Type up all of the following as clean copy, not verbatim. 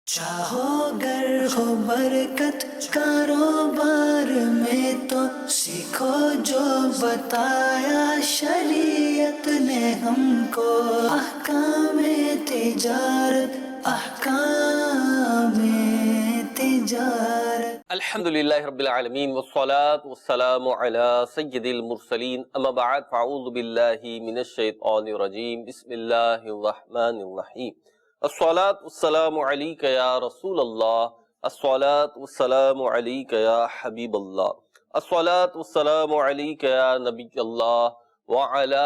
چاہو گر ہو برکت کاروبار میں تو سیکھو جو بتایا شریعت نے ہم کو، احکام تجارت، احکام تجارت۔ الحمدللہ رب العالمین والصلاة والسلام علی سید المرسلین، اما بعد فاعوذ باللہ من الشیطان الرجیم، بسم اللہ الرحمن الرحیم۔ الصلاة والسلام علیک یا رسول اللہ، الصلاة والسلام علیک یا حبیب اللہ، الصلاة والسلام علیک یا نبی اللہ وعلی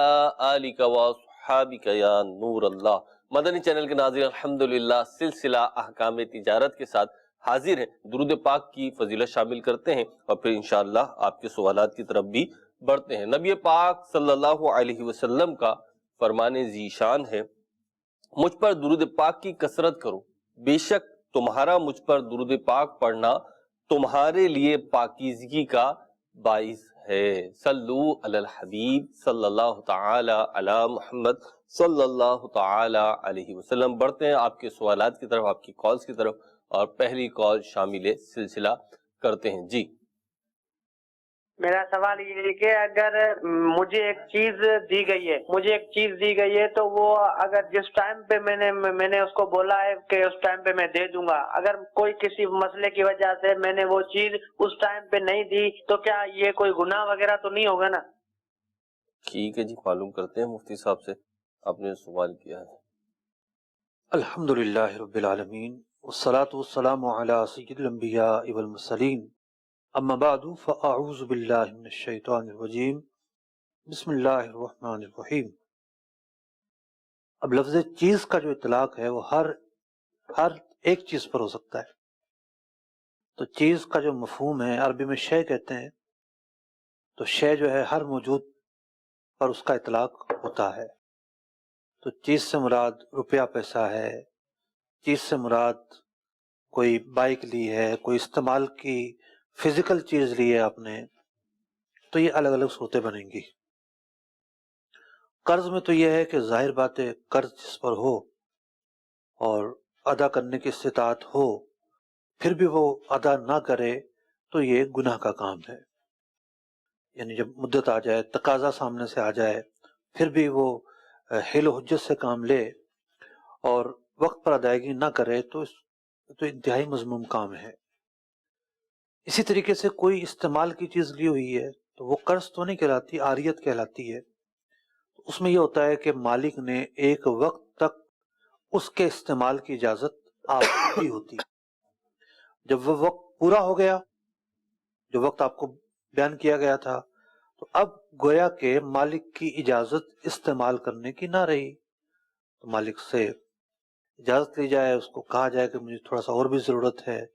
آلک وصحابک یا نور اللہ۔ مدنی چینل کے ناظرین، الحمدللہ سلسلہ احکام تجارت کے ساتھ حاضر ہیں، درود پاک کی فضیلت شامل کرتے ہیں اور پھر انشاءاللہ آپ کے سوالات کی طرف بھی بڑھتے ہیں۔ نبی پاک صلی اللہ علیہ وسلم کا فرمان ذیشان ہے، مجھ پر درود پاک کی کثرت کرو، بے شک تمہارا مجھ پر درود پاک پڑھنا تمہارے لیے پاکیزگی کا باعث ہے۔ صلو علی الحبیب صلی اللہ تعالی علی محمد صلی اللہ تعالی علیہ وسلم۔ بڑھتے ہیں آپ کے سوالات کی طرف، آپ کی کالز کی طرف، اور پہلی کال شامل سلسلہ کرتے ہیں۔ جی، میرا سوال یہ ہے کہ اگر مجھے ایک چیز دی گئی ہے تو وہ اگر جس ٹائم پہ میں نے اس کو بولا ہے کہ اس ٹائم پہ میں دے دوں گا، اگر کوئی کسی مسئلے کی وجہ سے میں نے وہ چیز اس ٹائم پہ نہیں دی تو کیا یہ کوئی گناہ وغیرہ تو نہیں ہوگا نا؟ ٹھیک ہے جی، معلوم کرتے ہیں مفتی صاحب سے، آپ نے سوال کیا ہے۔ الحمدللہ رب العالمین والصلاة والسلام علی سید الانبیاء والمرسلین، اما بعد فاعوذ باللہ من الشیطان الرجیم، بسم اللہ الرحمن الرحیم۔ اب لفظ چیز کا جو اطلاق ہے وہ ہر ایک چیز پر ہو سکتا ہے۔ تو چیز کا جو مفہوم ہے عربی میں شے کہتے ہیں، تو شے جو ہے ہر موجود پر اس کا اطلاق ہوتا ہے۔ تو چیز سے مراد روپیہ پیسہ ہے، چیز سے مراد کوئی بائک لی ہے، کوئی استعمال کی فزیکل چیز لی ہے آپ نے، تو یہ الگ الگ صورتیں بنیں گی۔ قرض میں تو یہ ہے کہ ظاہر بات ہے، قرض جس پر ہو اور ادا کرنے کی استطاعت ہو پھر بھی وہ ادا نہ کرے تو یہ گناہ کا کام ہے۔ یعنی جب مدت آ جائے، تقاضا سامنے سے آ جائے، پھر بھی وہ حیل و حجت سے کام لے اور وقت پر ادائیگی نہ کرے تو انتہائی مذموم کام ہے۔ اسی طریقے سے کوئی استعمال کی چیز لی ہوئی ہے تو وہ قرض تو نہیں کہلاتی، عاریت کہلاتی ہے۔ اس میں یہ ہوتا ہے کہ مالک نے ایک وقت تک اس کے استعمال کی اجازت آپ کو دی ہوتی ہے۔ جب وہ وقت پورا ہو گیا، جو وقت آپ کو بیان کیا گیا تھا، تو اب گویا کہ مالک کی اجازت استعمال کرنے کی نہ رہی، تو مالک سے اجازت لی جائے، اس کو کہا جائے کہ مجھے تھوڑا سا اور بھی ضرورت ہے۔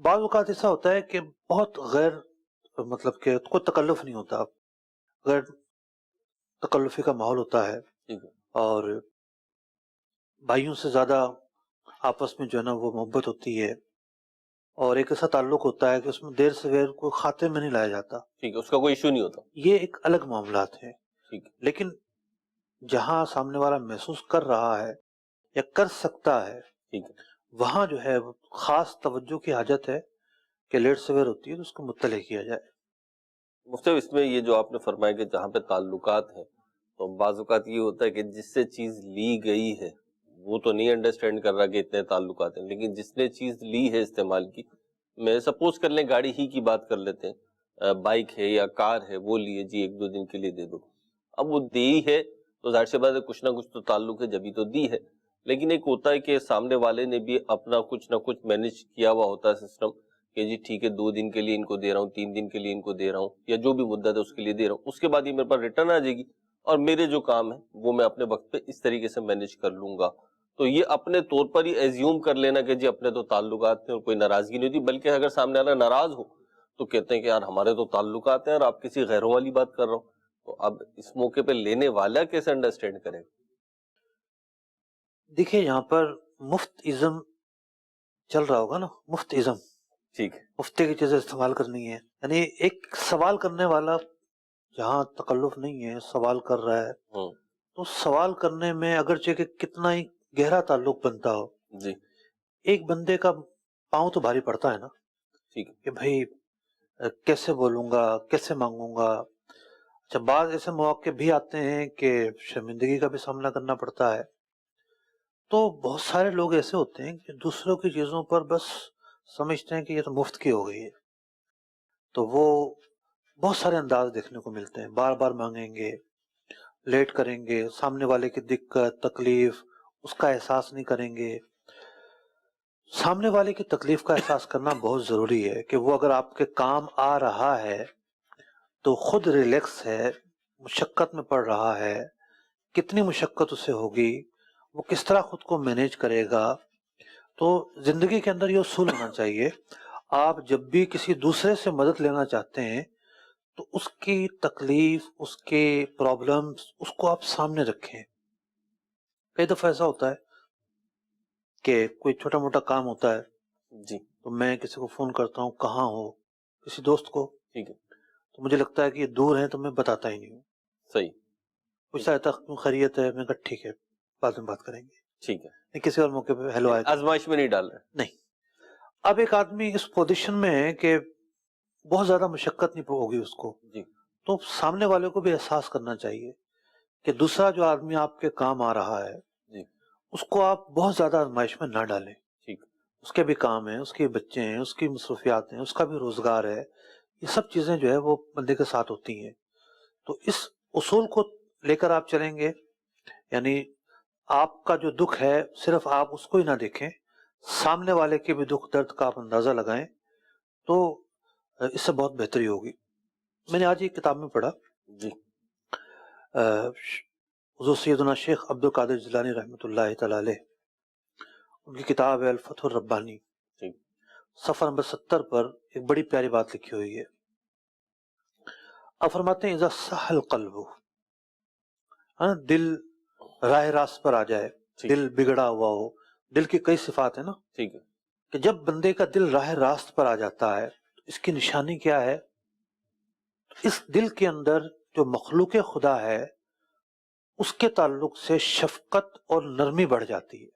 بعض اوقات ایسا ہوتا ہے کہ بہت غیر مطلب کہ کوئی تکلف نہیں ہوتا، غیر تکلفی کا ماحول ہوتا ہے، اور بھائیوں سے زیادہ آپس میں جو ہے نا وہ محبت ہوتی ہے، اور ایک ایسا تعلق ہوتا ہے کہ اس میں دیر سویر کوئی خاتے میں نہیں لایا جاتا، ٹھیک ہے، اس کا کوئی ایشو نہیں ہوتا۔ یہ ایک الگ معاملات ہیں۔ ٹھیک ہے، لیکن جہاں سامنے والا محسوس کر رہا ہے یا کر سکتا ہے، ٹھیک ہے، وہاں جو ہے خاص توجہ کی حاجت ہے کہ لیٹ سویر ہوتی ہے تو اس کو مطلع کیا جائے۔ مفتی صاحب، اس میں یہ جو آپ نے فرمایا کہ جہاں پہ تعلقات ہیں تو بعض اوقات یہ ہوتا ہے کہ جس سے چیز لی گئی ہے وہ تو نہیں انڈرسٹینڈ کر رہا کہ اتنے تعلقات ہیں، لیکن جس نے چیز لی ہے استعمال کی، میں سپوز کر لیں گاڑی ہی کی بات کر لیتے ہیں، بائک ہے یا کار ہے، وہ لیے جی ایک دو دن کے لیے دے دو، اب وہ دی ہے تو ظاہر سی بات ہے کچھ نہ کچھ تو تعلق ہے جبھی تو دی ہے، لیکن ایک ہوتا ہے کہ سامنے والے نے بھی اپنا کچھ نہ کچھ مینج کیا ہوا ہوتا ہے سسٹم کہ جی ٹھیک ہے 2 دن کے لیے ان کو دے رہا ہوں، 3 دن کے لیے ان کو دے رہا ہوں، یا جو بھی مدت ہے اس کے لیے دے رہا ہوں، اس کے بعد یہ میرے پاس ریٹرن آ جائے گی اور میرے جو کام ہے وہ میں اپنے وقت پہ اس طریقے سے مینج کر لوں گا۔ تو یہ اپنے طور پر ہی ایزیوم کر لینا کہ جی اپنے تو تعلقات ہیں اور کوئی ناراضگی نہیں ہوتی، بلکہ اگر سامنے والا ناراض ہو تو کہتے ہیں کہ یار ہمارے تو تعلقات ہیں اور آپ کسی غیروں والی بات کر رہا ہوں، تو اب اس موقع پہ لینے والا کیسے انڈرسٹینڈ کرے گا؟ دیکھیے یہاں پر مفت ازم چل رہا ہوگا نا، مفت ازم، ٹھیک ہے، مفتے کی چیزیں استعمال کرنی ہے، یعنی ایک سوال کرنے والا جہاں تکلف نہیں ہے سوال کر رہا ہے، تو سوال کرنے میں اگرچہ کہ کتنا ہی گہرا تعلق بنتا ہو، جی ایک بندے کا پاؤں تو بھاری پڑتا ہے نا ٹھیک ہے. کہ بھائی کیسے بولوں گا، کیسے مانگوں گا. اچھا، بعض ایسے مواقع بھی آتے ہیں کہ شرمندگی کا بھی سامنا کرنا پڑتا ہے. تو بہت سارے لوگ ایسے ہوتے ہیں کہ دوسروں کی چیزوں پر بس سمجھتے ہیں کہ یہ تو مفت کی ہو گئی ہے، تو وہ بہت سارے انداز دیکھنے کو ملتے ہیں. بار بار مانگیں گے، لیٹ کریں گے، سامنے والے کی دقت تکلیف اس کا احساس نہیں کریں گے. سامنے والے کی تکلیف کا احساس کرنا بہت ضروری ہے کہ وہ اگر آپ کے کام آ رہا ہے تو خود ریلیکس ہے، مشقت میں پڑ رہا ہے، کتنی مشقت اسے ہوگی، وہ کس طرح خود کو مینیج کرے گا. تو زندگی کے اندر یہ اصول ہونا چاہیے، آپ جب بھی کسی دوسرے سے مدد لینا چاہتے ہیں تو اس کی تکلیف، اس کے پرابلمز، اس کو آپ سامنے رکھیں. کئی دفعہ ایسا ہوتا ہے کہ کوئی چھوٹا موٹا کام ہوتا ہے جی تو میں کسی کو فون کرتا ہوں، کہاں ہو، کسی دوست کو، ٹھیک ہے. تو مجھے لگتا ہے کہ یہ دور ہیں تو میں بتاتا ہی نہیں ہوں. صحیح. پوچھتا رہتا کیوں، خیریت ہے، میں کہا ٹھیک ہے بعد میں بات کریں گے. ٹھیک ہے. نہیں، کسی اور موقع پہ ہیلو آئے آزمائش میں نہیں ڈال رہے. نہیں. اب ایک آدمی اس پوزیشن میں ہے کہ بہت زیادہ مشقت نہیں ہوگی اس کو، جی تو سامنے والے کو بھی احساس کرنا چاہیے کہ دوسرا جو آدمی آپ کے کام آ رہا ہے جی اس کو آپ بہت زیادہ آزمائش میں نہ ڈالیں. ٹھیک. اس کے بھی کام ہیں، اس کے بچے ہیں، اس کی مصروفیات ہیں، اس کا بھی روزگار ہے. یہ سب چیزیں جو ہے وہ بندے کے ساتھ ہوتی ہیں. تو اس اصول کو لے کر آپ چلیں گے، یعنی آپ کا جو دکھ ہے صرف آپ اس کو ہی نہ دیکھیں، سامنے والے کے بھی دکھ درد کا آپ اندازہ لگائیں، تو اس سے بہت بہتری ہوگی. میں نے آج ایک کتاب میں پڑھا، جی حضور سیدنا شیخ عبد القادر جیلانی رحمۃ اللہ تعالی علیہ، ان کی کتاب ہے الفتح الربانی، ٹھیک. صفحہ نمبر 70 پر ایک بڑی پیاری بات لکھی ہوئی ہے. آپ فرماتے ہیں اذا صح القلب، دل راہ راست پر آ جائے، ٹھیک. دل بگڑا ہوا ہو. دل کی کئی صفات ہیں نا، ٹھیک ہے. کہ جب بندے کا دل راہ راست پر آ جاتا ہے تو اس کی نشانی کیا ہے؟ اس دل کے اندر جو مخلوق خدا ہے اس کے تعلق سے شفقت اور نرمی بڑھ جاتی ہے.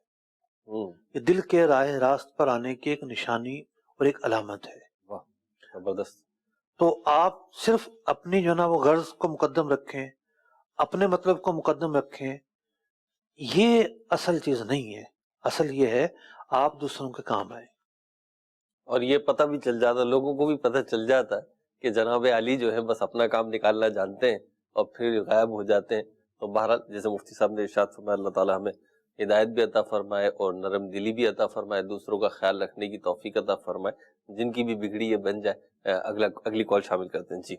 یہ دل کے راہ راست پر آنے کی ایک نشانی اور ایک علامت ہے. واہ زبردست. تو آپ صرف اپنی جو ہے نا وہ غرض کو مقدم رکھیں، اپنے مطلب کو مقدم رکھیں، یہ اصل چیز نہیں ہے. اصل یہ ہے آپ دوسروں کے کام آئیں. اور یہ پتہ بھی چل جاتا، لوگوں کو بھی پتہ چل جاتا ہے کہ جناب علی جو ہے بس اپنا کام نکالنا جانتے ہیں اور پھر غائب ہو جاتے ہیں. تو بہرحال جیسے مفتی صاحب نے ارشاد فرمایا، اللہ تعالیٰ ہمیں ہدایت بھی عطا فرمائے اور نرم دلی بھی عطا فرمائے، دوسروں کا خیال رکھنے کی توفیق عطا فرمائے. جن کی بھی بگڑی یہ بن جائے. اگلی کال شامل کرتے ہیں. جی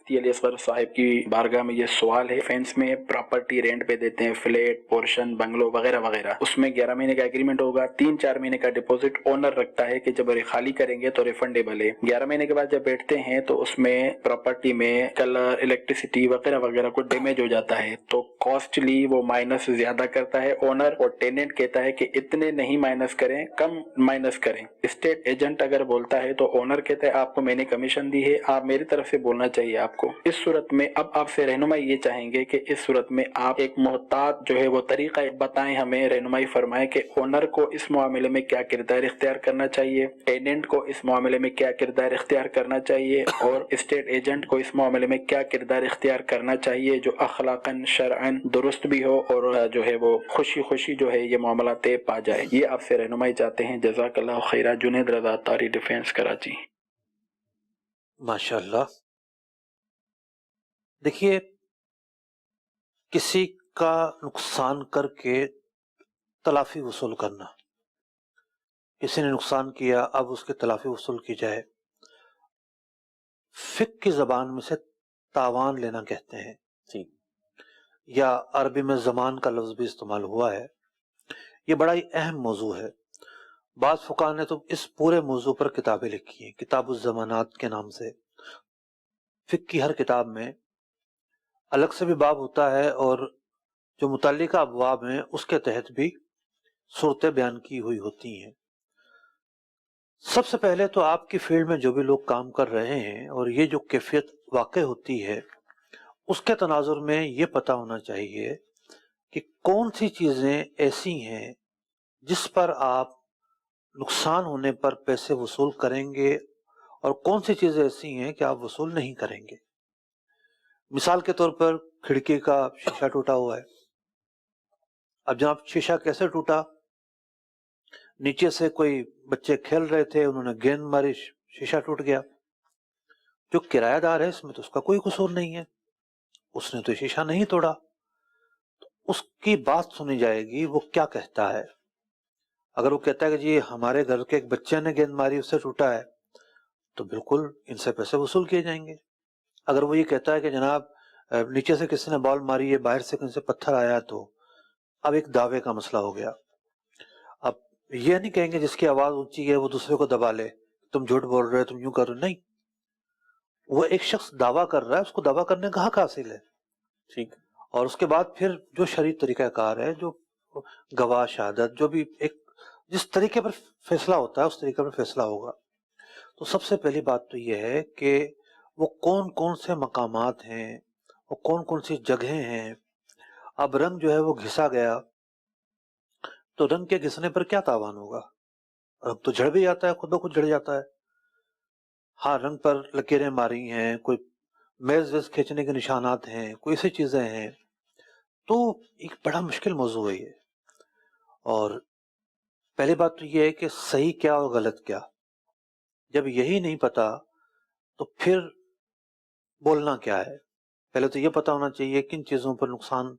مفتی علی اصغر صاحب کی بارگاہ میں یہ سوال ہے، فینس میں پراپرٹی رینٹ پہ دیتے ہیں، فلیٹ، پورشن، بنگلو وغیرہ وغیرہ، اس میں 11 مہینے کا ایگریمنٹ ہوگا، 3-4 مہینے کا ڈپوزٹ اونر رکھتا ہے کہ جب خالی کریں گے تو ریفنڈیبل ہے. 11 مہینے کے بعد جب بیٹھتے ہیں تو اس میں پراپرٹی میں کلر، الیکٹریسٹی وغیرہ وغیرہ کو ڈیمیج ہو جاتا ہے، تو کاسٹلی وہ مائنس زیادہ کرتا ہے اونر، اور ٹیننٹ کہتا ہے کہ اتنے نہیں مائنس کریں، کم مائنس کریں. اسٹیٹ ایجنٹ اگر بولتا ہے تو اونر کہتا ہے آپ کو میں نے کمیشن دی ہے، آپ میری طرف سے بولنا چاہیے آپ کو. اس صورت میں اب آپ سے رہنمائی یہ چاہیں گے کہ اس صورت میں آپ ایک محتاط جو ہے وہ طریقہ بتائیں، ہمیں رہنمائی فرمائیں کہ اونر کو اس معاملے میں کیا کردار اختیار کرنا چاہیے، ٹیننٹ کو اس معاملے میں کیا کردار اختیار کرنا چاہیے، اور اسٹیٹ ایجنٹ کو اس معاملے میں کیا کردار اختیار کرنا چاہیے جو اخلاقاً شرعاً درست بھی ہو اور جو ہے وہ خوشی خوشی جو ہے یہ معاملہ طے پا جائے. یہ آپ سے رہنمائی چاہتے ہیں. جزاک اللہ خیرہ. جنید رضا، تاری ڈیفینس، کراچی. ماشاءاللہ. دیکھیے، کسی کا نقصان کر کے تلافی وصول کرنا، کسی نے نقصان کیا اب اس کی تلافی وصول کی جائے، فقہ کی زبان میں سے تاوان لینا کہتے ہیں. ٹھیک. یا عربی میں زمان کا لفظ بھی استعمال ہوا ہے. یہ بڑا ہی اہم موضوع ہے. بعض فقہا نے تو اس پورے موضوع پر کتابیں لکھی ہیں، کتاب الزمانات کے نام سے. فقہ کی ہر کتاب میں الگ سے بھی باب ہوتا ہے اور جو متعلقہ ابواب ہیں اس کے تحت بھی صورتیں بیان کی ہوئی ہوتی ہیں. سب سے پہلے تو آپ کی فیلڈ میں جو بھی لوگ کام کر رہے ہیں اور یہ جو کیفیت واقع ہوتی ہے اس کے تناظر میں یہ پتہ ہونا چاہیے کہ کون سی چیزیں ایسی ہیں جس پر آپ نقصان ہونے پر پیسے وصول کریں گے اور کون سی چیزیں ایسی ہیں کہ آپ وصول نہیں کریں گے. مثال کے طور پر کھڑکی کا شیشہ ٹوٹا ہوا ہے. اب جناب شیشہ کیسے ٹوٹا؟ نیچے سے کوئی بچے کھیل رہے تھے، انہوں نے گیند ماری، شیشہ ٹوٹ گیا. جو کرایہ دار ہے اس میں تو اس کا کوئی قصور نہیں ہے، اس نے تو شیشہ نہیں توڑا. تو اس کی بات سنی جائے گی وہ کیا کہتا ہے. اگر وہ کہتا ہے کہ جی ہمارے گھر کے ایک بچے نے گیند ماری اس سے ٹوٹا ہے، تو بالکل ان سے پیسے وصول کیے جائیں گے. اگر وہ یہ کہتا ہے کہ جناب نیچے سے کسی نے بال ماری ہے، باہر سے کہیں سے پتھر آیا، تو اب ایک دعوے کا مسئلہ ہو گیا. اب یہ نہیں کہیں گے جس کی آواز اونچی ہے وہ دوسرے کو دبا لے، تم جھوٹ بول رہے ہو، تم یوں کر رہے ہو. نہیں، وہ ایک شخص دعویٰ کر رہا ہے، اس کو دعویٰ کرنے کا حق حاصل ہے. ٹھیک. اور اس کے بعد پھر جو شرعی طریقہ کار ہے، جو گواہ شہادت، جو بھی ایک جس طریقے پر فیصلہ ہوتا ہے اس طریقے پر فیصلہ ہوگا. تو سب سے پہلی بات تو یہ ہے کہ وہ کون کون سے مقامات ہیں، وہ کون کون سی جگہیں ہیں. اب رنگ جو ہے وہ گھسا گیا تو رنگ کے گھسنے پر کیا تاوان ہوگا؟ رنگ تو جھڑ بھی جاتا ہے، خود بخود جھڑ جاتا ہے. ہاں، رنگ پر لکیریں ماری ہیں، کوئی میز ویز کھینچنے کے نشانات ہیں، کوئی ایسی چیزیں ہیں، تو ایک بڑا مشکل موضوع ہے یہ. اور پہلی بات تو یہ ہے کہ صحیح کیا اور غلط کیا. جب یہی نہیں پتا تو پھر بولنا کیا ہے. پہلے تو یہ پتا ہونا چاہیے کن چیزوں پر نقصان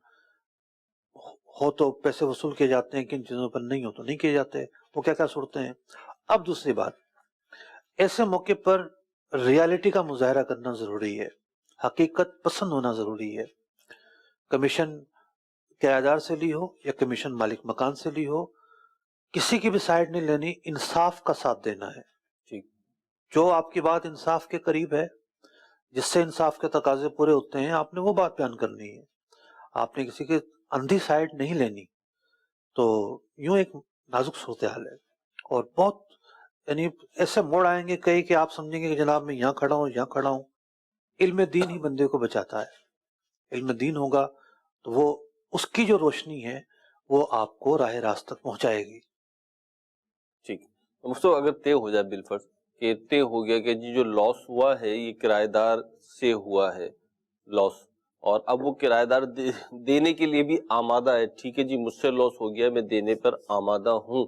ہو تو پیسے وصول کیے جاتے ہیں، کن چیزوں پر نہیں ہو تو نہیں کیے جاتے، وہ کیا کیا صورتیں ہیں. اب دوسری بات، ایسے موقع پر ریالٹی کا مظاہرہ کرنا ضروری ہے، حقیقت پسند ہونا ضروری ہے. کمیشن کرایہ دار سے لی ہو یا کمیشن مالک مکان سے لی ہو، کسی کی بھی سائیڈ نہیں لینی، انصاف کا ساتھ دینا ہے. ٹھیک. جو آپ کی بات انصاف کے قریب ہے، جس سے انصاف کے تقاضے پورے ہوتے ہیں، آپ نے وہ بات بیان کرنی ہے. آپ نے کسی کی اندھی سائیڈ نہیں لینی. تو یوں ایک نازک صورتحال ہے، اور بہت یعنی ایسے موڑ آئیں گے کئی کہ آپ سمجھیں گے کہ جناب میں یہاں کھڑا ہوں، یہاں کھڑا ہوں. علم دین ہی بندے کو بچاتا ہے. علم دین ہوگا تو وہ اس کی جو روشنی ہے وہ آپ کو راہ راست تک پہنچائے گی. ٹھیک. مفتو اگر طے ہو جائے بالفرض کہ طے ہو گیا کہ جی جو لاس ہوا ہے یہ کرایہ دار سے ہوا ہے لاس، اور اب وہ کرایہ دار دینے کے لیے بھی آمادہ ہے، ٹھیک ہے جی مجھ سے لاس ہو گیا، میں دینے پر آمادہ ہوں،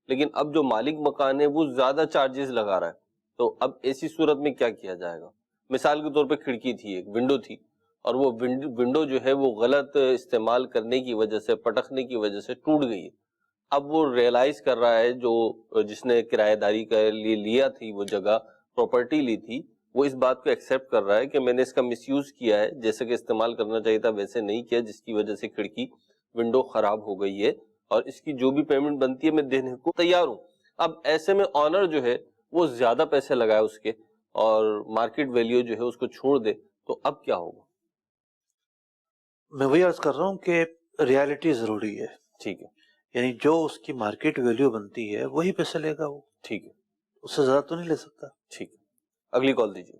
لیکن اب جو مالک مکان ہے وہ زیادہ چارجز لگا رہا ہے، تو اب ایسی صورت میں کیا کیا جائے گا؟ مثال کے طور پہ کھڑکی تھی، ایک ونڈو تھی، اور وہ ونڈو جو ہے وہ غلط استعمال کرنے کی وجہ سے، پٹکنے کی وجہ سے ٹوٹ گئی ہے. اب وہ ریئلائز کر رہا ہے، جو جس نے کرایہ داری کے لیے لیا تھی وہ جگہ، پراپرٹی لی تھی، وہ اس بات کو ایکسیپٹ کر رہا ہے کہ میں نے اس کا مس یوز کیا ہے، جیسے کہ استعمال کرنا چاہیے تھا ویسے نہیں کیا، جس کی وجہ سے کھڑکی ونڈو خراب ہو گئی ہے، اور اس کی جو بھی پیمنٹ بنتی ہے میں دینے کو تیار ہوں. اب ایسے میں آنر جو ہے وہ زیادہ پیسے لگائے اس کے، اور مارکیٹ ویلیو جو ہے اس کو چھوڑ دے، تو اب کیا ہوگا؟ میں وہی عرض کر رہا ہوں کہ ریالٹی ضروری ہے. ٹھیک ہے. یعنی جو اس کی مارکیٹ ویلیو بنتی ہے وہی پیسے لے گا وہ. ٹھیک ہے. اس سے زیادہ تو نہیں لے سکتا. ٹھیک ہے. اگلی کال دیجیے.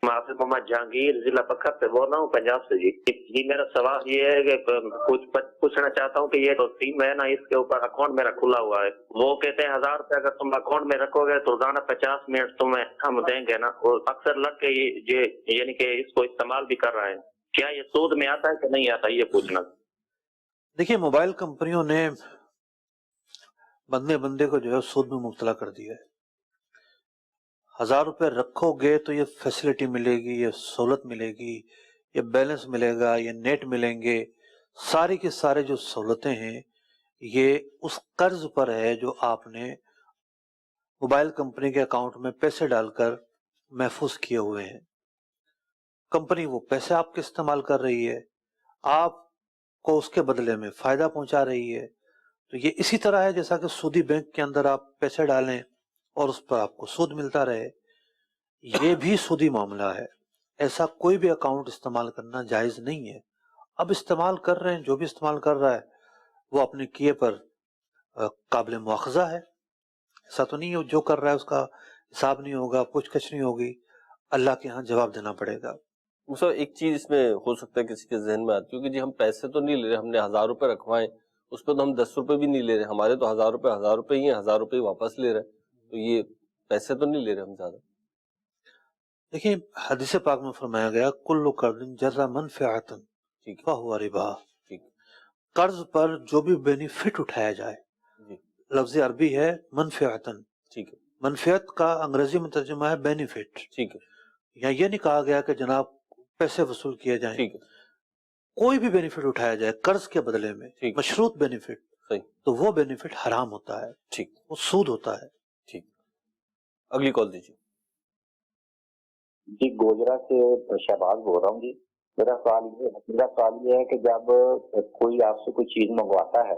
میں آصف محمد جہانگیر ضلع بکر سے بول رہا ہوں، پنجاب سے. جی میرا سوال یہ ہے کہ کچھ پوچھنا چاہتا ہوں کہ یہ جو ٹیم ہے نا، اس کے اوپر اکاؤنٹ میرا کھلا ہوا ہے، وہ کہتے ہیں 1000 روپے اگر تم اکاؤنٹ میں رکھو گے تو روزانہ 50 منٹ تمہیں ہم دیں گے نا. اور اکثر لڑکے یعنی کہ اس کو استعمال بھی کر رہے ہیں. کیا یہ سود میں آتا ہے کہ نہیں آتا، یہ پوچھنا. دیکھیے، موبائل کمپنیوں نے بندے کو جو ہے سود میں مبتلا کر دیا ہے. 1000 روپے رکھو گے تو یہ فیسلٹی ملے گی، یہ سہولت ملے گی، یہ بیلنس ملے گا، یہ نیٹ ملیں گے، ساری کی سارے جو سہولتیں ہیں یہ اس قرض پر ہے جو آپ نے موبائل کمپنی کے اکاؤنٹ میں پیسے ڈال کر محفوظ کیے ہوئے ہیں. کمپنی وہ پیسے آپ کے استعمال کر رہی ہے، آپ کو اس کے بدلے میں فائدہ پہنچا رہی ہے. تو یہ اسی طرح ہے جیسا کہ سودی بینک کے اندر آپ پیسے ڈالیں اور اس پر آپ کو سود ملتا رہے. یہ بھی سودی معاملہ ہے. ایسا کوئی بھی اکاؤنٹ استعمال کرنا جائز نہیں ہے. اب استعمال کر رہے ہیں، جو بھی استعمال کر رہا ہے وہ اپنے کیے پر قابل مواخذہ ہے. ایسا تو نہیں ہے جو کر رہا ہے اس کا حساب نہیں ہوگا، پوچھ گچھ نہیں ہوگی، اللہ کے ہاں جواب دینا پڑے گا. ایک چیز اس میں ہو سکتا ہے کسی کے ذہن میں آتی ہے کہ جی ہم پیسے تو نہیں لے رہے، ہم نے 1000 روپے رکھوائے اس پہ تو ہم 10 روپے بھی نہیں لے رہے, ہمارے تو 1000 روپے ہی ہیں, 1000 روپے واپس لے رہے ہیں, تو یہ پیسے تو نہیں لے رہے ہم زیادہ. دیکھیں حدیث پاک میں فرمایا گیا کل قرض جر منفعۃ ٹھیک ہے, فہو ربا. ٹھیک, قرض پر جو بھی بینیفٹ اٹھایا جائے, جی لفظ عربی ہے منفعۃ. ٹھیک ہے, منفعت کا انگریزی میں ترجمہ ہے بینیفٹ. ٹھیک ہے, یا یہ نہیں کہا گیا کہ جناب پیسے وصول کیے جائیں, ٹھیک ہے, کوئی بھی بینیفٹ اٹھایا جائے قرض کے بدلے میں, ٹھیک. مشروط بینیفٹ, صحیح, تو وہ بینیفٹ حرام ہوتا ہے, ٹھیک, وہ سود ہوتا ہے. ٹھیک. اگلی کال دیجیے. جی گوجرا سے شہباز بول رہا ہوں جی. میرا سوال یہ ہے کہ جب کوئی آپ سے کوئی چیز منگواتا ہے,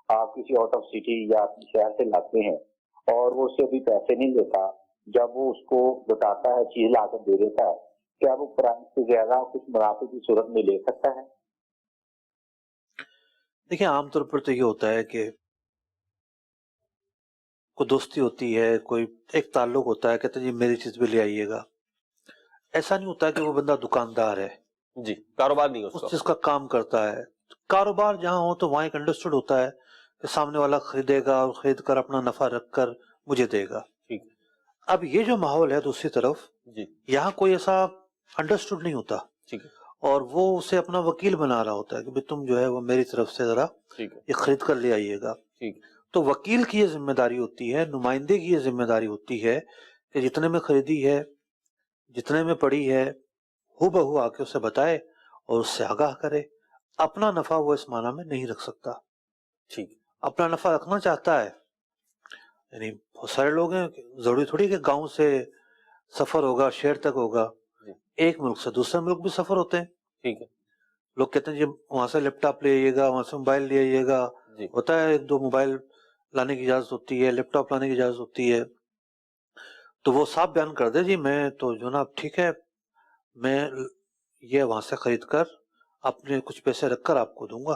آپ کسی آؤٹ آف سٹی یا اپنے شہر سے لاتے ہیں اور وہ اسے ابھی پیسے نہیں دیتا, جب وہ اس کو بتاتا ہے چیز لا کر دے دیتا ہے, کیا وہ پرائز سے زیادہ کچھ منافع کی صورت میں لے سکتا ہے؟ دیکھیں عام طور پر تو یہ ہوتا ہے کہ کوئی دوستی ہوتی ہے, کوئی ایک تعلق ہوتا ہے, کہتے ہیں جی میری چیز بھی لے آئیے گا. ایسا نہیں ہوتا کہ وہ بندہ دکاندار ہے, جی, کاروبار نہیں اس اس چیز کا کام کرتا ہے. کاروبار جہاں ہو تو وہاں ایک انڈرسٹوڈ ہوتا ہے کہ سامنے والا خریدے گا اور خرید کر اپنا نفع رکھ کر مجھے دے گا. ٹھیک, اب یہ جو ماحول ہے دوسری طرف, جی, یہاں کوئی ایسا انڈرسٹوڈ نہیں ہوتا, ٹھیک ہے, اور وہ اسے اپنا وکیل بنا رہا ہوتا ہے کہ تم جو ہے وہ میری طرف سے ذرا ٹھیک ہے, یہ خرید کر لے آئیے گا. ٹھیک, تو وکیل کی یہ ذمہ داری ہوتی ہے, نمائندے کی یہ ذمہ داری ہوتی ہے کہ جتنے میں خریدی ہے, جتنے میں پڑی ہے, ہو بہو آ کے اسے بتائے اور اس سے آگاہ کرے. اپنا نفع وہ اس معنی میں نہیں رکھ سکتا. ٹھیک, اپنا نفع رکھنا چاہتا ہے, یعنی بہت سارے لوگ ہیں, ضروری تھوڑی کہ گاؤں سے سفر ہوگا شہر تک ہوگا, جی, ایک ملک سے دوسرے ملک بھی سفر ہوتے ہیں. ٹھیک ہے, لوگ کہتے ہیں جی وہاں سے لیپ ٹاپ لے آئیے گا, وہاں سے موبائل لے آئیے گا. جی, ہوتا ہے 1-2 موبائل لانے کی اجازت ہوتی ہے, لیپ ٹاپ لانے کی اجازت ہوتی ہے, تو وہ صاف بیان کر دے جی میں تو جناب ٹھیک ہے, میں یہ وہاں سے خرید کر اپنے کچھ پیسے رکھ کر آپ کو دوں گا,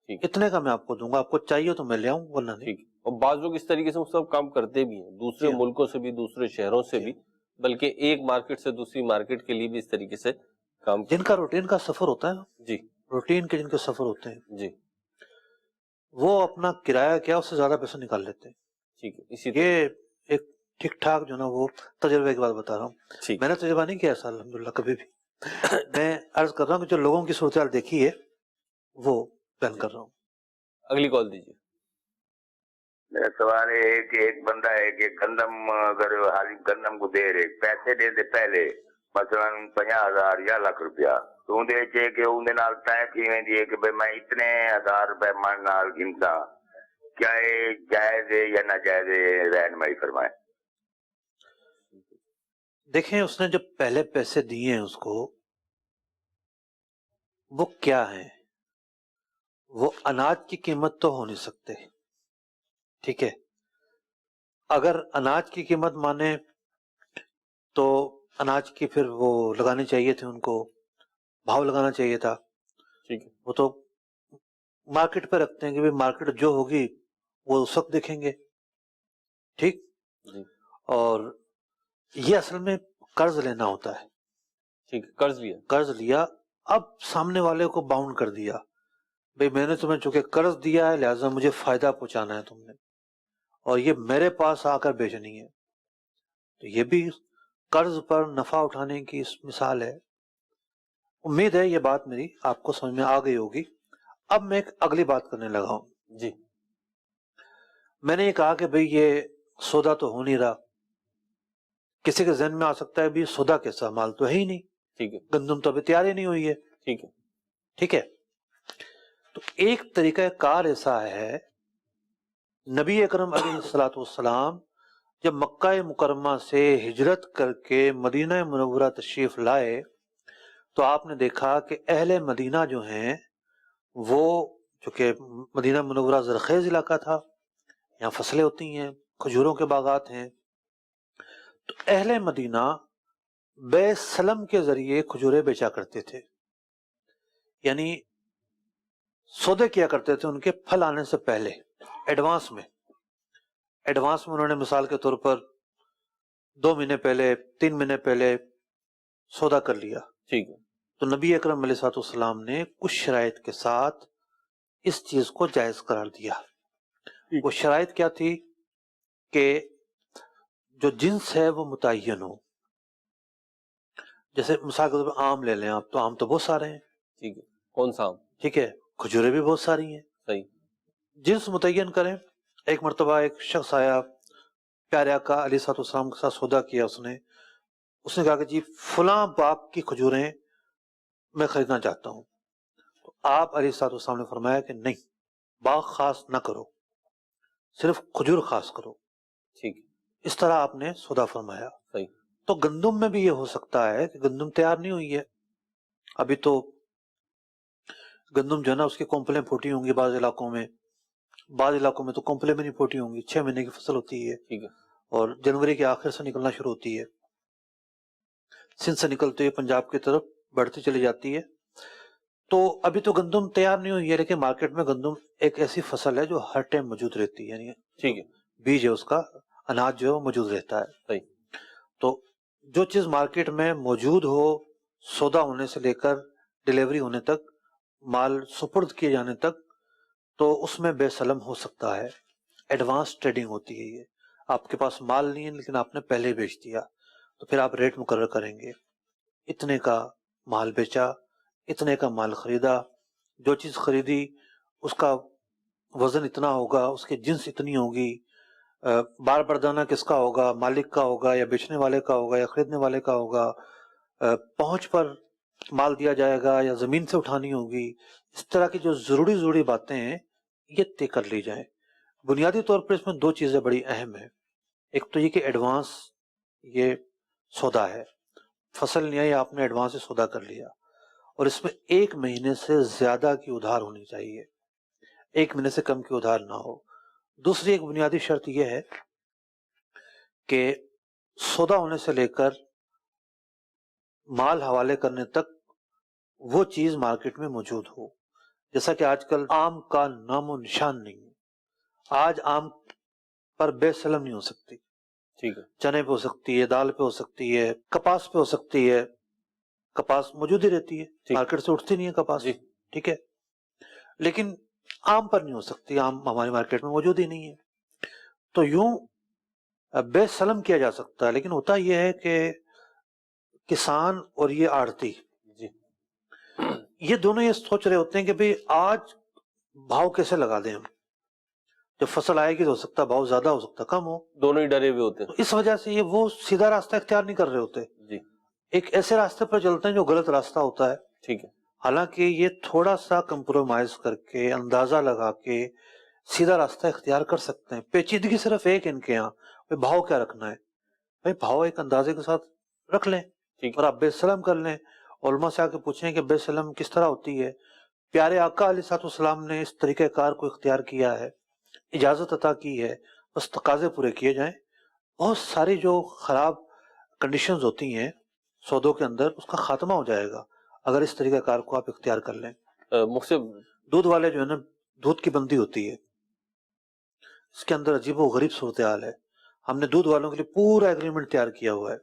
ٹھیک, اتنے کا میں آپ کو دوں گا, آپ کو چاہیے تو میں لے آؤں ورنہ نہیں. ٹھیک. اور بعض لوگ اس طریقے سے سب کام کرتے بھی ہیں, دوسرے جی ہاں. ملکوں سے بھی, دوسرے شہروں سے جی بھی, بلکہ ایک مارکیٹ سے دوسری مارکیٹ کے لیے بھی اس طریقے سے کام جن کا روٹین کا سفر ہوتا ہے, جی, روٹین کے جن کے سفر ہوتے ہیں, جی, وہ اپنا کرایہ کیا اس سے زیادہ پیسے نکال لیتے ہیں. ٹھیک ہے, اسی طرح, یہ ایک ٹھیک ٹھاک جو نا وہ تجربے کی بات بتا رہا ہوں. ٹھیک, میں نے تجربہ نہیں کیا ایسا الحمدللہ کبھی بھی. میں عرض کر رہا ہوں کہ جو لوگوں کی صورتحال دیکھی ہے وہ بیان کر رہا ہوں. اگلی کال دیجیے. میرا سوال یہ ہے کہ ایک بندہ ہے کہ گندم اگر حالی گندم کو دے رہے پیسے دے دے پہلے مثلا 50,000 یا لاکھ روپیہ تو دے چے کہ اون دے نال طے کی ویندی ہے کہ بھئی میں اتنے 1000 روپے من نال گنتا, کیا یہ جائز ہے یا ناجائز ہے, رہنمائی فرمائیں. دیکھیں اس نے جو پہلے پیسے دیے ہیں اس کو, وہ کیا ہیں, وہ اناج کی قیمت تو ہو نہیں سکتے. ٹھیک ہے, اگر اناج کی قیمت مانے تو اناج کی پھر وہ لگانی چاہیے تھی, ان کو بھاؤ لگانا چاہیے تھا. ٹھیک ہے, وہ تو مارکیٹ پہ رکھتے ہیں کہ بھی مارکیٹ جو ہوگی وہ اس وقت دیکھیں گے. ٹھیک, جی, اور یہ اصل میں قرض لینا ہوتا ہے. ٹھیک, قرض لیا, قرض لیا, اب سامنے والے کو باؤنڈ کر دیا, بھئی میں نے تمہیں چونکہ قرض دیا ہے لہٰذا مجھے فائدہ پہنچانا ہے تم نے, اور یہ میرے پاس آ کر بیچنی ہے. تو یہ بھی قرض پر نفع اٹھانے کی مثال ہے. امید ہے یہ بات میری آپ کو سمجھ میں آ گئی ہوگی. اب میں ایک اگلی بات کرنے لگا ہوں. جی, میں نے یہ کہا کہ بھئی یہ سودا تو ہو نہیں رہا. کسی کے ذہن میں آ سکتا ہے بھی سودا کیسا, مال تو ہے ہی نہیں, ٹھیک ہے, گندم تو ابھی تیار ہی نہیں ہوئی ہے. ٹھیک ہے, ٹھیک ہے, تو ایک طریقہ کار ایسا ہے, نبی اکرم علیہ الصلوۃ والسلام جب مکہ مکرمہ سے ہجرت کر کے مدینہ منورہ تشریف لائے تو آپ نے دیکھا کہ اہل مدینہ جو ہیں وہ, چونکہ مدینہ منورہ زرخیز علاقہ تھا, یہاں فصلیں ہوتی ہیں, کھجوروں کے باغات ہیں, تو اہل مدینہ بے سلم کے ذریعے کھجوریں بیچا کرتے تھے, یعنی سودے کیا کرتے تھے ان کے پھل آنے سے پہلے, ایڈوانس میں انہوں نے مثال کے طور پر 2 مہینے پہلے 3 مہینے پہلے سودا کر لیا. ٹھیک ہے, تو نبی اکرم علیہ الصلوۃ والسلام نے کچھ شرائط کے ساتھ اس چیز کو جائز قرار دیا. وہ شرائط کیا تھی کہ جو جنس ہے وہ متعین ہو. جیسے مثال کے طور پہ آم لے لیں آپ، تو آم تو بہت سارے ہیں، ٹھیک ہے، کون سا آم؟ ٹھیک ہے، کھجوریں بھی بہت ساری ہیں. صحیح. جنس متعین کریں. ایک مرتبہ ایک شخص آیا، پیارے آقا علیہ الصلوۃ والسلام کے ساتھ سودا کیا. اس نے کہا کہ جی فلاں باغ کی کھجوریں میں خریدنا چاہتا ہوں. تو آپ علیہ الصلوۃ والسلام نے فرمایا کہ نہیں، باغ خاص نہ کرو، صرف کھجور خاص کرو. ٹھیک ہے. اس طرح آپ نے سودا فرمایا. صحیح. تو گندم میں بھی یہ ہو سکتا ہے کہ گندم تیار نہیں ہوئی ہے ابھی، تو گندم جو ہے نا اس کی کونپلیں پھوٹی ہوں گی بعض علاقوں میں تو کونپلیں بھی نہیں پھوٹی ہوں گی. 6 مہینے کی فصل ہوتی ہے، ٹھیک ہے. اور جنوری کے آخر سے نکلنا شروع ہوتی ہے. سندھ سے نکلتے ہوئے پنجاب کی طرف بڑھتی چلی جاتی ہے. تو ابھی تو گندم تیار نہیں ہوئی ہے، لیکن مارکیٹ میں گندم ایک ایسی فصل ہے جو ہر ٹائم موجود رہتی ہے. یعنی ٹھیک ہے، بیج ہے اس کا، اناج جو ہے وہ موجود رہتا ہے. صحیح. تو جو چیز مارکیٹ میں موجود ہو، سودا ہونے سے لے کر ڈیلیوری ہونے تک، مال سپرد کیے جانے تک، تو اس میں بے سلم ہو سکتا ہے. ایڈوانس ٹریڈنگ ہوتی ہے. یہ آپ کے پاس مال نہیں ہے لیکن آپ نے پہلے ہی بیچ دیا، تو پھر آپ ریٹ مقرر کریں گے، اتنے کا مال بیچا، اتنے کا مال خریدا. جو چیز خریدی اس کا وزن اتنا ہوگا، اس کی جنس اتنی ہوگی، بار بردانہ کس کا ہوگا، مالک کا ہوگا یا بیچنے والے کا ہوگا یا خریدنے والے کا ہوگا، پہنچ پر مال دیا جائے گا یا زمین سے اٹھانی ہوگی. اس طرح کی جو ضروری باتیں ہیں یہ طے کر لی جائیں. بنیادی طور پر اس میں 2 چیزیں بڑی اہم ہیں. ایک تو یہ کہ ایڈوانس یہ سودا ہے، فصل نہیں آئی آپ نے ایڈوانس سے سودا کر لیا، اور اس میں 1 مہینے سے زیادہ کی ادھار ہونی چاہیے، 1 مہینے سے کم کی ادھار نہ ہو. دوسری ایک بنیادی شرط یہ ہے کہ سودا ہونے سے لے کر مال حوالے کرنے تک وہ چیز مارکیٹ میں موجود ہو. جیسا کہ آج کل آم کا نام و نشان نہیں ہے. آج آم پر بے سلم نہیں ہو سکتی. ٹھیک ہے. چنے پہ ہو سکتی ہے، دال پہ ہو سکتی ہے، کپاس پہ ہو سکتی ہے. کپاس موجود ہی رہتی ہے، مارکیٹ سے اٹھتی نہیں ہے کپاس. جی. ٹھیک ہے، لیکن آم پر نہیں ہو سکتی. آم ہماری مارکیٹ میں موجود ہی نہیں ہے. تو یوں بے سلم کیا جا سکتا ہے. لیکن ہوتا یہ ہے کہ کسان اور یہ آڑتی جی یہ دونوں یہ سوچ رہے ہوتے ہیں کہ بھئی آج بھاؤ کیسے لگا دیں ہم. جب فصل آئے گی تو ہو سکتا ہے بھاؤ زیادہ ہو سکتا کم ہو. دونوں ہی ڈرے ہوئے ہوتے ہیں. تو اس وجہ سے یہ وہ سیدھا راستہ اختیار نہیں کر رہے ہوتے. جی. ایک ایسے راستے پر چلتے ہیں جو غلط راستہ ہوتا ہے. ٹھیک ہے. حالانکہ یہ تھوڑا سا کمپرومائز کر کے، اندازہ لگا کے سیدھا راستہ اختیار کر سکتے ہیں. پیچیدگی صرف ایک ان کے یہاں، بھاؤ کیا رکھنا ہے. بھائی بھاؤ ایک اندازے کے ساتھ رکھ لیں اور آپ بے سلم کر لیں. علماء سے آ کے پوچھیں کہ بے سلم کس طرح ہوتی ہے. پیارے آقا علیہ الصلوۃ والسلام نے اس طریقہ کار کو اختیار کیا ہے، اجازت عطا کی ہے، بس تقاضے پورے کیے جائیں. بہت ساری جو خراب کنڈیشنز ہوتی ہیں سودوں کے اندر، اس کا خاتمہ ہو جائے گا اگر اس طریقہ کار کو آپ اختیار کر لیں. مختصر دودھ والے جو ہے نا، دودھ کی بندی ہوتی ہے، اس کے اندر عجیب و غریب صورتحال ہے. ہم نے دودھ والوں کے لیے پورا ایگریمنٹ تیار کیا ہوا ہے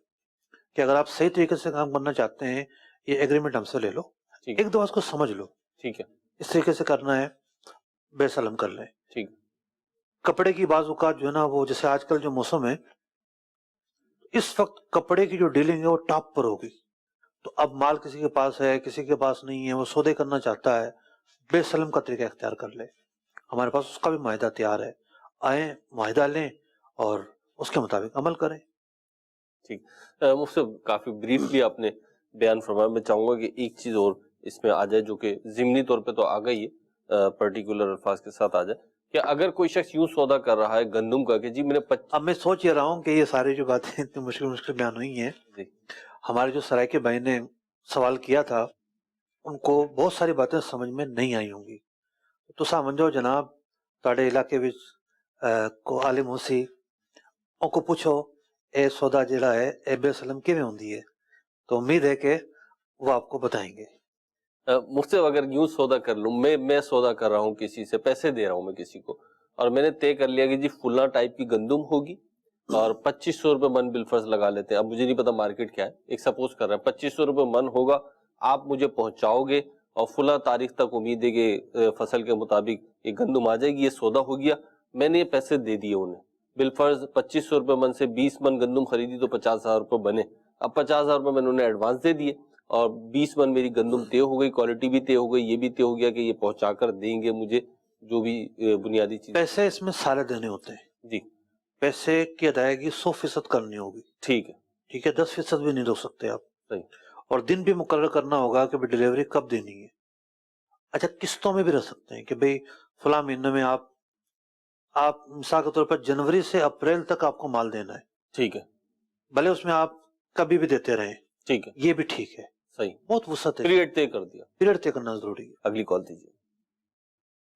کہ اگر آپ صحیح طریقے سے کام کرنا چاہتے ہیں یہ ایگریمنٹ ہم سے لے لو، ایک دو اس کو سمجھ لو. ٹھیک ہے. اس طریقے سے کرنا ہے، بے سلم کر لیں. ٹھیک. کپڑے کی بعض اوقات جو ہے نا، وہ جیسے آج کل جو موسم ہے، اس وقت کپڑے کی جو ڈیلنگ ہے وہ ٹاپ پر ہوگی. تو اب مال کسی کے پاس ہے، کسی کے پاس نہیں ہے، وہ سودے کرنا چاہتا ہے، بے سلم کا طریقہ اختیار کر لے. ہمارے پاس اس کا بھی معاہدہ تیار ہے، آئیں معاہدہ لیں اور اس کے مطابق عمل کریں. ٹھیک. مفتی کافی بریفلی آپ نے بیان فرمایا. میں چاہوں گا کہ ایک چیز اور اس میں آ جائے جو کہ ضمنی طور پہ تو آ گئی ہے، پرٹیکولر الفاظ کے ساتھ آ جائے کہ اگر کوئی شخص یوں سودا کر رہا ہے گندم کا کہ جی میں نے اب میں سوچ یہ رہا ہوں کہ یہ ساری جو باتیں اتنی مشکل بیان ہوئی ہیں، ہمارے جو سرائکے بھائی نے سوال کیا تھا ان کو بہت ساری باتیں سمجھ میں نہیں آئی ہوں گی. تو سمجھو جناب تاڑے علاقے وچ کو عالم ہو سی ان کو پوچھو اے سودا جڑا ہے اے بے سلم کیویں ہوندی ہے، تو امید ہے کہ وہ آپ کو بتائیں گے. مختلف اگر یوں سودا کر لوں، میں سودا کر رہا ہوں کسی سے، پیسے دے رہا ہوں میں کسی کو، اور میں نے طے کر لیا کہ جی فلاں ٹائپ کی گندم ہوگی اور 2500 روپے من بالفرض لگا لیتے ہیں. اب مجھے نہیں پتا مارکیٹ کیا ہے، ایک سپوز کر رہے ہیں 2500 روپے من ہوگا، آپ مجھے پہنچاؤ گے اور فلاں تاریخ تک امید ہے کہ فصل کے مطابق یہ گندم آ جائے گی، یہ سودا ہو گیا، میں نے یہ پیسے دے دیے انہیں، بالفرض 2500 روپے من سے 20 من گندم خریدی تو 50,000 روپے بنے، اب 50,000 روپے میں نے انہیں ایڈوانس دے دیے اور 20 من میری گندم طے ہو گئی، کوالٹی بھی طے ہو گئی، یہ بھی طے ہو گیا کہ یہ پہنچا کر دیں گے مجھے جو بھی بنیادی چیز۔ پیسے اس میں سارے دینے ہوتے ہیں جی پیسے کی ادائیگی 100% کرنی ہوگی، ٹھیک ہے، ٹھیک ہے، 10% بھی نہیں روک سکتے آپ، صحیح، اور دن بھی مقرر کرنا ہوگا کہ ڈلیوری کب دینی ہے۔ اچھا قسطوں میں بھی رکھ سکتے ہیں کہ بھئی فلاں مہینے میں آپ مثال کے طور پر جنوری سے اپریل تک آپ کو مال دینا ہے، ٹھیک ہے، بھلے اس میں آپ کبھی بھی دیتے رہیں، ٹھیک ہے، یہ بھی ٹھیک ہے، صحیح، بہت وسعت ہے، پیریڈ طے کر دیا۔ پیریڈ طے کرنا ضروری ہے۔ اگلی کال دیجیے۔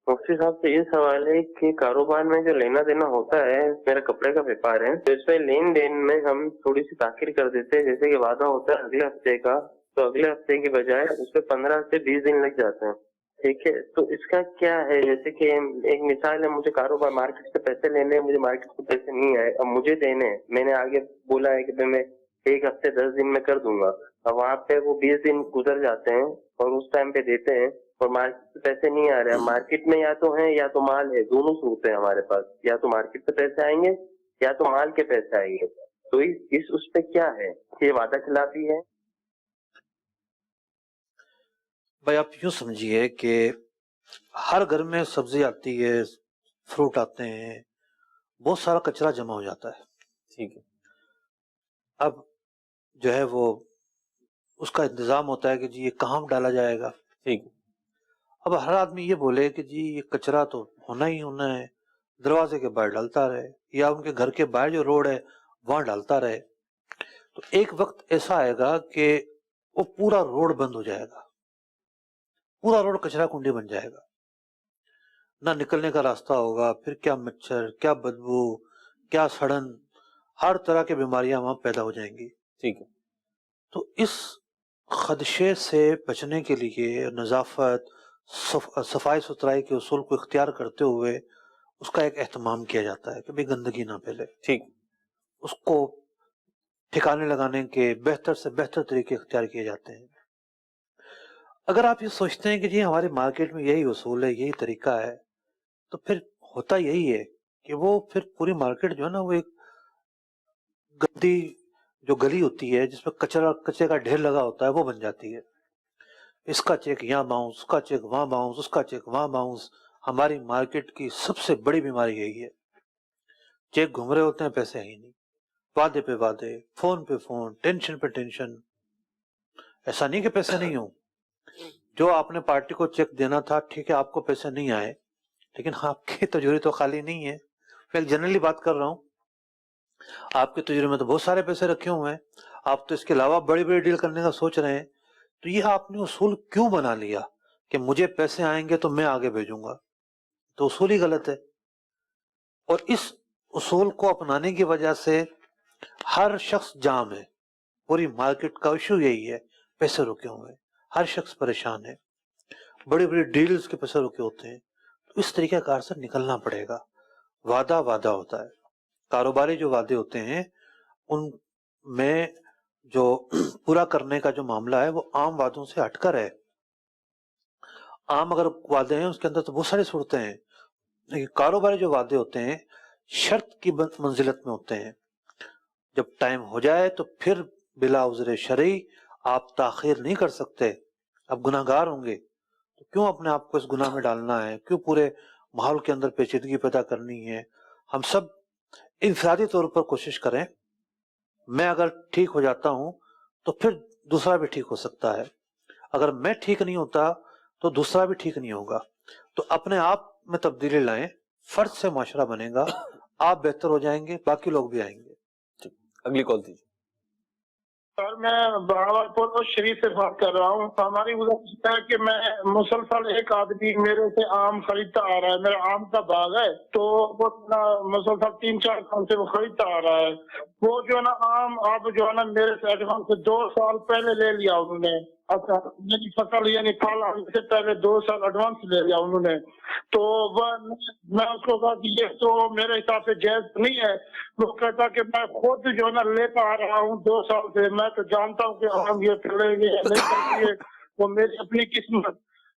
مفتی صاحب سے یہ سوال ہے کہ کاروبار میں جو لینا دینا ہوتا ہے، میرا کپڑے کا ویپار ہے، تو اس میں لین دین میں ہم تھوڑی سی تاخیر کر دیتے ہیں، جیسے کہ وعدہ ہوتا ہے اگلے ہفتے کا، تو اگلے ہفتے کی بجائے اس پہ 15 سے 20 دن لگ جاتے ہیں، ٹھیک ہے، تو اس کا کیا ہے؟ جیسے کہ ایک مثال ہے، مجھے کاروبار مارکیٹ سے پیسے لینے ہیں، مجھے مارکیٹ سے پیسے نہیں آئے، اب مجھے دینے ہیں، میں نے آگے بولا ہے کہ میں 1 ہفتے 10 دن میں کر دوں گا، اب وہاں پہ وہ 20 دن گزر جاتے ہیں اور اس ٹائم پہ دیتے ہیں اور مارکیٹ سے پیسے نہیں آ رہے ہیں، مارکیٹ میں یا تو ہیں یا تو مال ہے، دونوں صورتیں ہمارے پاس، یا تو مارکیٹ سے پیسے آئیں گے یا تو مال کے پیسے آئیں گے، تو اس پہ کیا ہے؟ یہ وعدہ خلافی ہے؟ بھائی آپ یوں سمجھیے کہ ہر گھر میں سبزی آتی ہے، فروٹ آتے ہیں، بہت سارا کچرا جمع ہو جاتا ہے، ٹھیک ہے، اب جو ہے وہ اس کا انتظام ہوتا ہے کہ جی یہ کہاں ڈالا جائے گا، ٹھیک ہے، اب ہر آدمی یہ بولے کہ جی یہ کچرا تو ہونا ہی ہونا ہے، دروازے کے باہر ڈالتا رہے یا ان کے گھر کے باہر جو روڈ ہے وہاں ڈالتا رہے، تو ایک وقت ایسا آئے گا کہ وہ پورا روڈ بند ہو جائے گا، پورا روڈ کچرا کنڈی بن جائے گا، نہ نکلنے کا راستہ ہوگا، پھر کیا مچھر، کیا بدبو، کیا سڑن، ہر طرح کی بیماریاں وہاں پیدا ہو جائیں گی۔ ٹھیک ہے، تو اس خدشے سے بچنے کے لیے نظافت، صفائی ستھرائی کے اصول کو اختیار کرتے ہوئے اس کا ایک اہتمام کیا جاتا ہے کہ بھئی گندگی نہ پھیلے، ٹھیک، اس کو ٹھکانے لگانے کے بہتر سے بہتر طریقے اختیار کیے جاتے ہیں۔ اگر آپ یہ سوچتے ہیں کہ جی ہماری مارکیٹ میں یہی اصول ہے، یہی طریقہ ہے، تو پھر ہوتا یہی ہے کہ وہ پھر پوری مارکیٹ جو ہے نا وہ ایک گندی جو گلی ہوتی ہے جس پہ کچرے کا ڈھیر لگا ہوتا ہے وہ بن جاتی ہے، اس کا چیک یہاں باؤنس، اس کا چیک وہاں باؤنس، اس کا چیک وہاں باؤنس۔ ہماری مارکیٹ کی سب سے بڑی بیماری یہی ہے، چیک گھوم رہے ہوتے ہیں، پیسے ہی نہیں، وعدے پہ وعدے، فون پہ فون، ٹینشن پہ ٹینشن۔ ایسا نہیں کہ پیسے نہیں ہوں، جو آپ نے پارٹی کو چیک دینا تھا ٹھیک ہے آپ کو پیسے نہیں آئے، لیکن آپ کی تجوری تو خالی نہیں ہے، میں جنرلی بات کر رہا ہوں، آپ کے تجربے میں تو بہت سارے پیسے رکھے ہوئے ہیں، آپ تو اس کے علاوہ بڑی بڑی ڈیل کرنے کا سوچ رہے ہیں، تو یہ آپ نے اصول کیوں بنا لیا کہ مجھے پیسے آئیں گے تو میں آگے بھیجوں گا؟ تو اصول ہی غلط ہے، اور اس اصول کو اپنانے کی وجہ سے ہر شخص جام ہے، پوری مارکیٹ کا ایشو یہی ہے، پیسے رکے ہوئے ہیں، ہر شخص پریشان ہے، بڑی بڑی ڈیلز کے پیسے رکے ہوتے ہیں، تو اس طریقہ کار سے نکلنا پڑے گا۔ وعدہ وعدہ ہوتا ہے، کاروباری جو وعدے ہوتے ہیں ان میں جو پورا کرنے کا جو معاملہ ہے وہ عام وعدوں سے ہٹ کر ہے، عام اگر وعدے ہیں اس کے اندر تو بہت ساری صورتیں ہیں، لیکن کاروباری جو وعدے ہوتے ہیں شرط کی منزلت میں ہوتے ہیں، جب ٹائم ہو جائے تو پھر بلا عذر شرعی آپ تاخیر نہیں کر سکتے، اب گناہ گار ہوں گے تو کیوں اپنے آپ کو اس گناہ میں ڈالنا ہے، کیوں پورے ماحول کے اندر پیچیدگی پیدا کرنی ہے؟ ہم سب انفرادی طور پر کوشش کریں، میں اگر ٹھیک ہو جاتا ہوں تو پھر دوسرا بھی ٹھیک ہو سکتا ہے، اگر میں ٹھیک نہیں ہوتا تو دوسرا بھی ٹھیک نہیں ہوگا، تو اپنے آپ میں تبدیلی لائیں، فرد سے معاشرہ بنے گا، آپ بہتر ہو جائیں گے، باقی لوگ بھی آئیں گے۔ اگلی کال دیجیے۔ سر میں بہاول پور شریف سے بات کر رہا ہوں، ہماری گزارش ہے کہ میں مسلسل ایک آدمی میرے سے آم خریدتا آ رہا ہے، میرا آم کا باغ ہے تو وہ مسلسل 3-4 سال سے وہ خریدتا آ رہا ہے، وہ جو ہے نا آم اب جو ہے نا میرے سے ایڈوانس سے 2 سال پہلے لے لیا انہوں نے، اچھا میری فصل یعنی پھل آنے سے پہلے 2 سال ایڈوانس لے لیا انہوں نے، تو میں اس کو کہا کہ یہ تو میرے حساب سے جائز نہیں ہے، وہ کہتا کہ میں خود جو ہے نا لیتا آ رہا ہوں 2 سال سے، میں تو جانتا ہوں کہ آم یہ پھلیں گے یا نہیں پھلیں گے، وہ میری اپنی قسمت،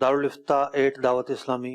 daruliftah@dawat-e-islami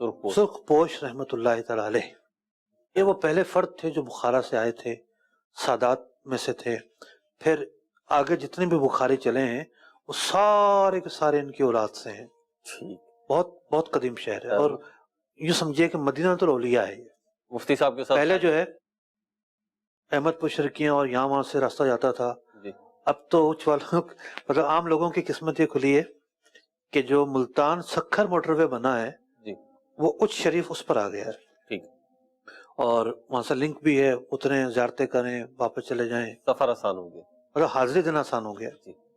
سرخ پوش رحمت اللہ تعالی علیہ، یہ وہ پہلے فرد تھے جو بخارا سے آئے تھے، سادات میں سے تھے. پھر آگے جتنے بھی بخاری چلے ہیں وہ سارے کے سارے ان کی اولاد سے ہیں. بہت بہت قدیم شہر ہے، اور یوں سمجھیے کہ مدینہ الاولیاء ہے. مفتی صاحب کے ساتھ پہلے جو ہے احمد پشرکیاں اور یہاں وہاں سے راستہ جاتا تھا. اب تو اچ والوں مطلب عام لوگوں کی قسمت یہ کھلی ہے کہ جو ملتان سکھر موٹر وے بنا ہے وہ اچ شریف اس پر آ گیا ہے. ٹھیک. اور وہاں سے لنک بھی ہے، اتریں زیارتیں کریں واپس چلے جائیں، سفر آسان ہو گیا، مطلب حاضری دینا آسان ہو گیا.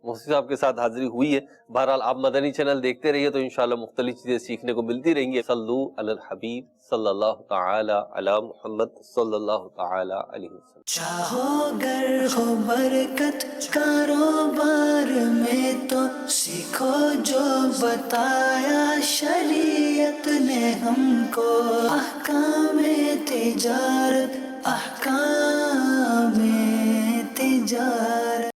مفتی صاحب کے ساتھ حاضری ہوئی ہے. بہرحال آپ مدنی چینل دیکھتے رہیے تو انشاءاللہ مختلف چیزیں سیکھنے کو ملتی رہیں گی. صلو علی الحبیب صلی اللہ تعالی علی محمد صلی اللہ تعالی علیہ وسلم. چاہو گر ہو برکت کاروبار میں تو سیکھو جو بتایا شریعت نے ہم کو. احکام تجارت، احکام تجارت